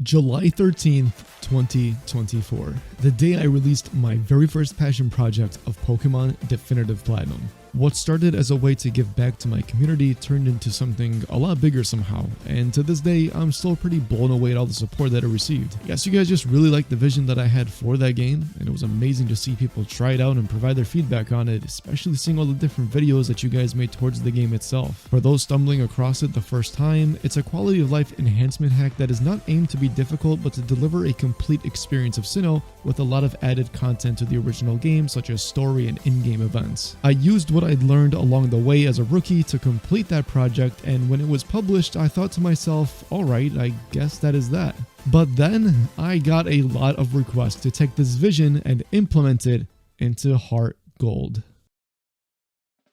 July 13th, 2024, the day I released my very first passion project of Pokemon Definitive Platinum. What started as a way to give back to my community turned into something a lot bigger somehow, and to this day, I'm still pretty blown away at all the support that I received. I guess you guys just really liked the vision that I had for that game, and it was amazing to see people try it out and provide their feedback on it, especially seeing all the different videos that you guys made towards the game itself. For those stumbling across it the first time, it's a quality of life enhancement hack that is not aimed to be difficult but to deliver a complete experience of Sinnoh with a lot of added content to the original game, such as story and in-game events. I used what I'd learned along the way as a rookie to complete that project, and when it was published, I thought to myself, alright, I guess that is that. But then, I got a lot of requests to take this vision and implement it into Heart Gold.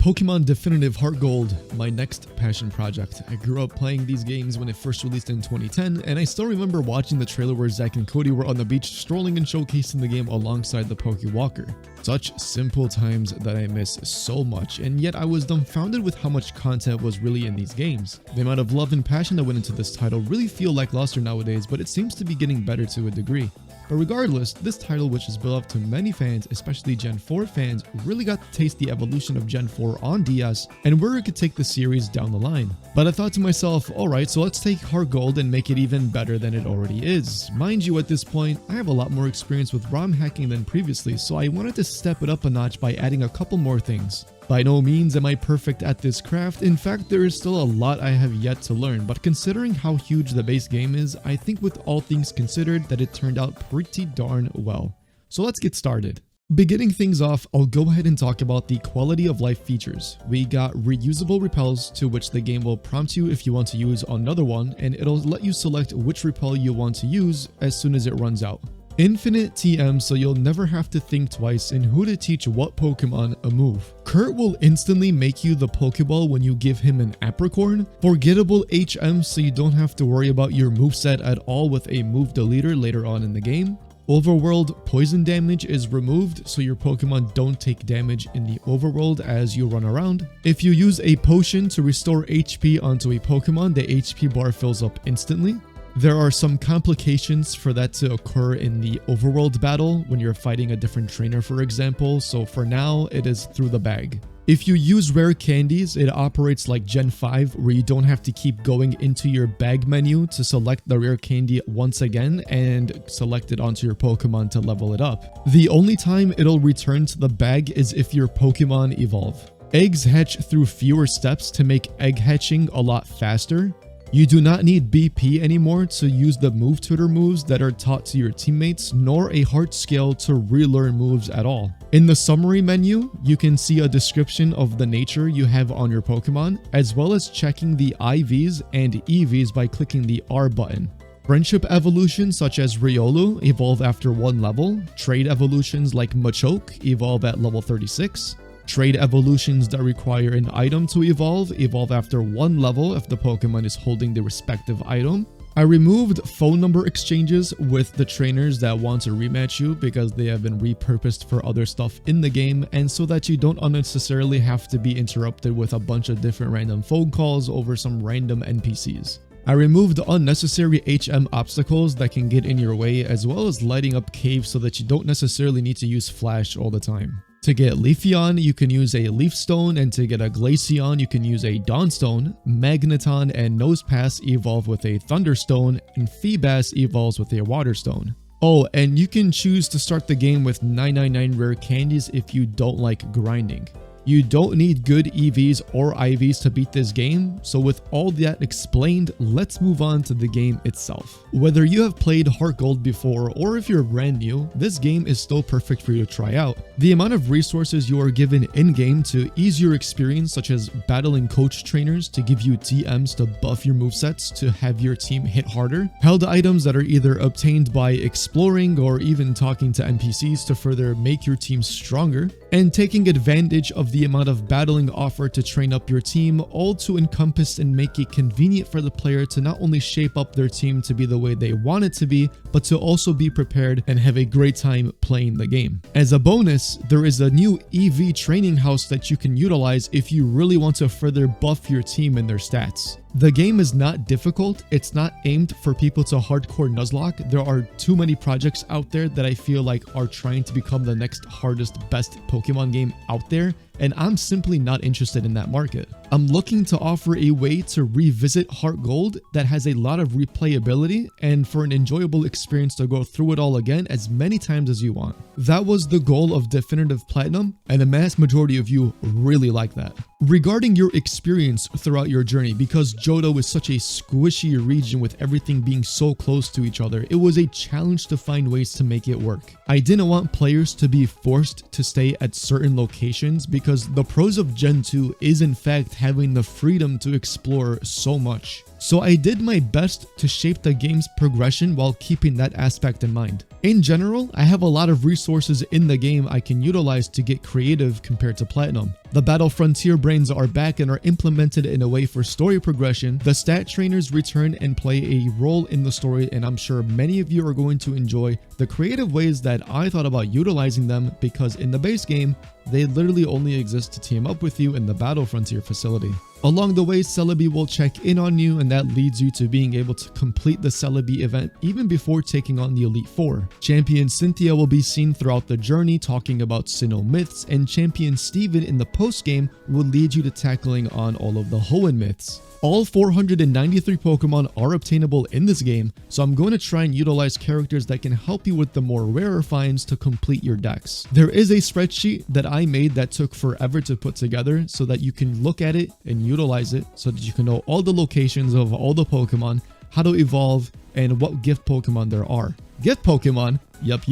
Pokemon Definitive Heart Gold, my next passion project. I grew up playing these games when it first released in 2010, and I still remember watching the trailer where Zack and Cody were on the beach strolling and showcasing the game alongside the Pokewalker. Such simple times that I miss so much, and yet I was dumbfounded with how much content was really in these games. The amount of love and passion that went into this title really feel lackluster nowadays, but it seems to be getting better to a degree. But regardless, this title, which is beloved to many fans, especially Gen 4 fans, really got to taste the evolution of Gen 4 on DS and where it could take the series down the line. But I thought to myself, alright, so let's take Heart Gold and make it even better than it already is. Mind you, at this point, I have a lot more experience with ROM hacking than previously, so I wanted to step it up a notch by adding a couple more things. By no means am I perfect at this craft, in fact there is still a lot I have yet to learn, but considering how huge the base game is, I think with all things considered that it turned out pretty darn well. So let's get started. Beginning things off, I'll go ahead and talk about the quality of life features. We got reusable repels, to which the game will prompt you if you want to use another one, and it'll let you select which repel you want to use as soon as it runs out. Infinite TM, so you'll never have to think twice in who to teach what Pokemon a move. Kurt will instantly make you the Pokeball when you give him an Apricorn. Forgettable HM, so you don't have to worry about your moveset at all with a move deleter later on in the game. Overworld poison damage is removed, so your Pokemon don't take damage in the overworld as you run around. If you use a potion to restore HP onto a Pokemon, the HP bar fills up instantly. There are some complications for that to occur in the overworld battle when you're fighting a different trainer, for example, so for now it is through the bag. If you use rare candies, it operates like Gen 5 where you don't have to keep going into your bag menu to select the rare candy once again and select it onto your Pokemon to level it up. The only time it'll return to the bag is if your Pokemon evolve. Eggs hatch through fewer steps to make egg hatching a lot faster. You do not need BP anymore to use the move tutor moves that are taught to your teammates, nor a heart scale to relearn moves at all. In the summary menu, you can see a description of the nature you have on your Pokemon, as well as checking the IVs and EVs by clicking the R button. Friendship evolutions such as Riolu evolve after 1 level, trade evolutions like Machoke evolve at level 36, trade evolutions that require an item to evolve after 1 level if the Pokemon is holding the respective item. I removed phone number exchanges with the trainers that want to rematch you because they have been repurposed for other stuff in the game, and so that you don't unnecessarily have to be interrupted with a bunch of different random phone calls over some random NPCs. I removed unnecessary HM obstacles that can get in your way, as well as lighting up caves so that you don't necessarily need to use Flash all the time. To get Leafeon, you can use a Leaf Stone, and to get a Glaceon, you can use a Dawnstone. Magneton and Nosepass evolve with a Thunderstone, and Feebas evolves with a Water Stone. Oh, and you can choose to start the game with 999 rare candies if you don't like grinding. You don't need good EVs or IVs to beat this game, so with all that explained, let's move on to the game itself. Whether you have played Heart Gold before or if you're brand new, this game is still perfect for you to try out. The amount of resources you are given in-game to ease your experience, such as battling coach trainers to give you TMs to buff your movesets to have your team hit harder, held items that are either obtained by exploring or even talking to NPCs to further make your team stronger, and taking advantage of the amount of battling offered to train up your team, all to encompass and make it convenient for the player to not only shape up their team to be the way they want it to be, but to also be prepared and have a great time playing the game. As a bonus, there is a new EV training house that you can utilize if you really want to further buff your team and their stats. The game is not difficult. It's not aimed for people to hardcore Nuzlocke. There are too many projects out there that I feel like are trying to become the next hardest, best Pokemon game out there, and I'm simply not interested in that market. I'm looking to offer a way to revisit Heart Gold that has a lot of replayability and for an enjoyable experience to go through it all again as many times as you want. That was the goal of Definitive Platinum, and the mass majority of you really like that. Regarding your experience throughout your journey, because Johto is such a squishy region with everything being so close to each other, it was a challenge to find ways to make it work. I didn't want players to be forced to stay at certain locations because the pros of Gen 2 is in fact having the freedom to explore so much. So I did my best to shape the game's progression while keeping that aspect in mind. In general, I have a lot of resources in the game I can utilize to get creative compared to Platinum. The Battle Frontier brains are back and are implemented in a way for story progression. The stat trainers return and play a role in the story, and I'm sure many of you are going to enjoy the creative ways that I thought about utilizing them, because in the base game, they literally only exist to team up with you in the Battle Frontier facility. Along the way, Celebi will check in on you, and that leads you to being able to complete the Celebi event even before taking on the Elite Four. Champion Cynthia will be seen throughout the journey talking about Sinnoh myths, and Champion Steven in the post-game will lead you to tackling on all of the Hoenn myths. All 493 Pokemon are obtainable in this game, so I'm going to try and utilize characters that can help you with the more rarer finds to complete your decks. There is a spreadsheet that I made that took forever to put together so that you can look at it and utilize it so that you can know all the locations of all the Pokemon, how to evolve, and what gift Pokemon there are. Gift Pokemon? Yup.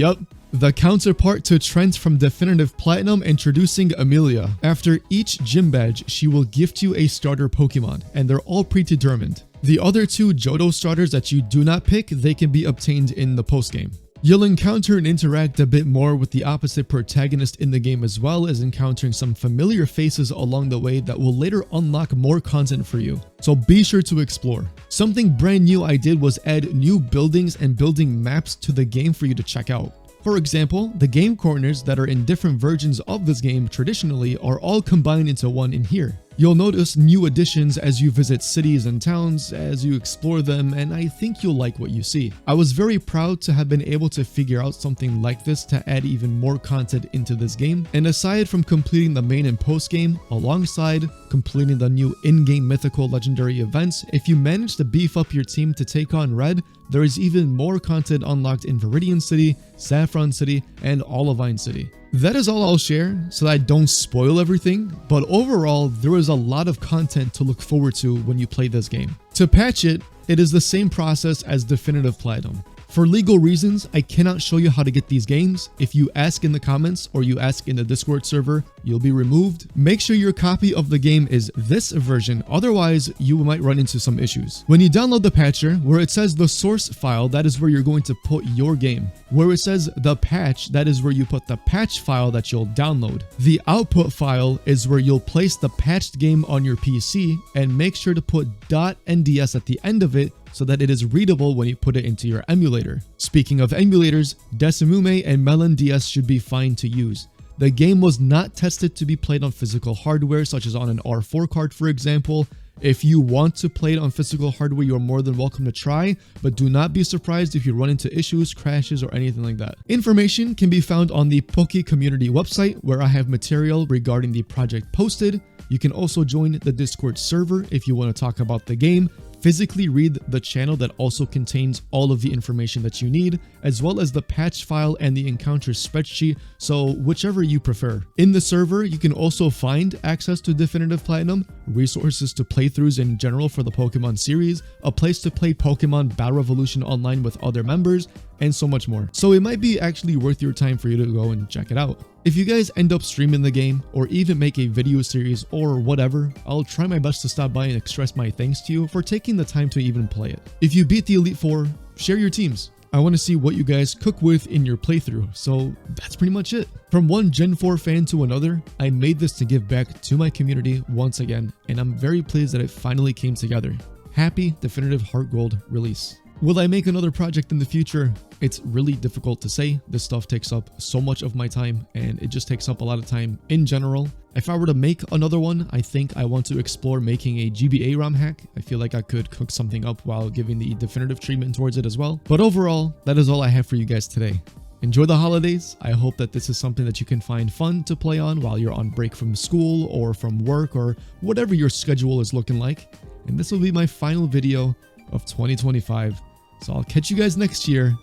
The counterpart to Trent from Definitive Platinum, introducing Amelia. After each gym badge, she will gift you a starter Pokemon, and they're all predetermined. The other two Johto starters that you do not pick, they can be obtained in the postgame. You'll encounter and interact a bit more with the opposite protagonist in the game, as well as encountering some familiar faces along the way that will later unlock more content for you. So be sure to explore. Something brand new I did was add new buildings and building maps to the game for you to check out. For example, the game corners that are in different versions of this game traditionally are all combined into one in here. You'll notice new additions as you visit cities and towns, as you explore them, and I think you'll like what you see. I was very proud to have been able to figure out something like this to add even more content into this game. And aside from completing the main and post game, alongside completing the new in-game mythical legendary events, if you manage to beef up your team to take on Red, there is even more content unlocked in Viridian City, Saffron City, and Olivine City. That is all I'll share so that I don't spoil everything, but overall, there is a lot of content to look forward to when you play this game. To patch it, it is the same process as Definitive Platinum. For legal reasons, I cannot show you how to get these games. If you ask in the comments or you ask in the Discord server, you'll be removed. Make sure your copy of the game is this version, otherwise you might run into some issues. When you download the patcher, where it says the source file, that is where you're going to put your game. Where it says the patch, that is where you put the patch file that you'll download. The output file is where you'll place the patched game on your PC, and make sure to put .nds at the end of it so that it is readable when you put it into your emulator. Speaking of emulators, Decimume and Melon DS should be fine to use. The game was not tested to be played on physical hardware, such as on an R4 card, for example. If you want to play it on physical hardware, you're more than welcome to try, but do not be surprised if you run into issues, crashes, or anything like that. Information can be found on the Poke Community website, where I have material regarding the project posted. You can also join the Discord server if you want to talk about the game, physically read the channel that also contains all of the information that you need, as well as the patch file and the encounter spreadsheet, so whichever you prefer. In the server, you can also find access to Definitive Platinum, resources to playthroughs in general for the Pokemon series, a place to play Pokemon Battle Revolution online with other members, and so much more. So it might be actually worth your time for you to go and check it out. If you guys end up streaming the game, or even make a video series or whatever, I'll try my best to stop by and express my thanks to you for taking the time to even play it. If you beat the Elite Four, share your teams. I want to see what you guys cook with in your playthrough, so that's pretty much it. From one Gen 4 fan to another, I made this to give back to my community once again, and I'm very pleased that it finally came together. Happy Definitive Heart Gold release. Will I make another project in the future? It's really difficult to say. This stuff takes up so much of my time, and it just takes up a lot of time in general. If I were to make another one, I think I want to explore making a GBA ROM hack. I feel like I could cook something up while giving the definitive treatment towards it as well. But overall, that is all I have for you guys today. Enjoy the holidays. I hope that this is something that you can find fun to play on while you're on break from school or from work or whatever your schedule is looking like. And this will be my final video of 2025. So I'll catch you guys next year.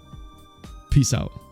Peace out.